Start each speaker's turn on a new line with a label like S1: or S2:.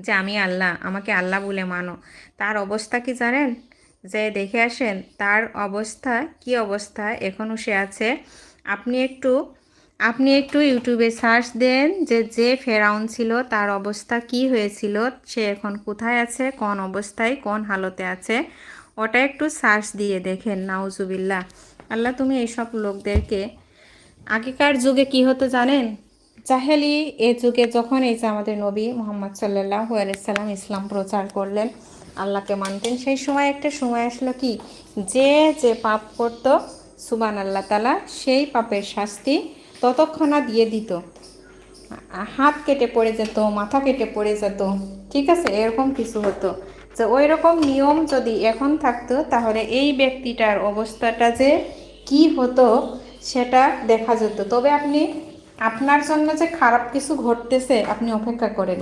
S1: যে আমি আল্লাহ, আমাকে আল্লাহ বলে মানো, তার অবস্থা কি জানেন? যে দেখে আসেন তার অবস্থা কি অবস্থা এখনও সে আছে। আপনি একটু আপনি একটু ইউটিউবে সার্চ দেন যে যে ফেরাউন ছিল তার অবস্থা কি হয়েছিল, সে এখন কোথায় আছে, কোন অবস্থায় কোন হালতে আছে, ওটা একটু সার্চ দিয়ে দেখেন। নাউজুবিল্লাহ। আল্লাহ তুমি এইসব লোকদেরকে, আগেকার যুগে কি হতো জানেন? জাহেলি এ যুগে যখন এই যে আমাদের নবী মোহাম্মদ সাল্লাল্লাহু আলাইহি সাল্লাম ইসলাম প্রচার করলেন, আল্লাহকে মানতেন, সেই সময় একটা সময় আসলো কি, যে যে পাপ করতো সুবান আল্লাহ তালা সেই পাপের শাস্তি ততক্ষণা দিয়ে দিত। হাত কেটে পড়ে যেত, মাথা কেটে পড়ে যেত, ঠিক আছে, এরকম কিছু হতো। যে ওই রকম নিয়ম যদি এখন থাকতো তাহলে এই ব্যক্তিটার অবস্থাটা যে কি হতো সেটা দেখা যেত। তবে আপনি, আপনার জন্য যে খারাপ কিছু ঘটতেছে আপনি অপেক্ষা করেন,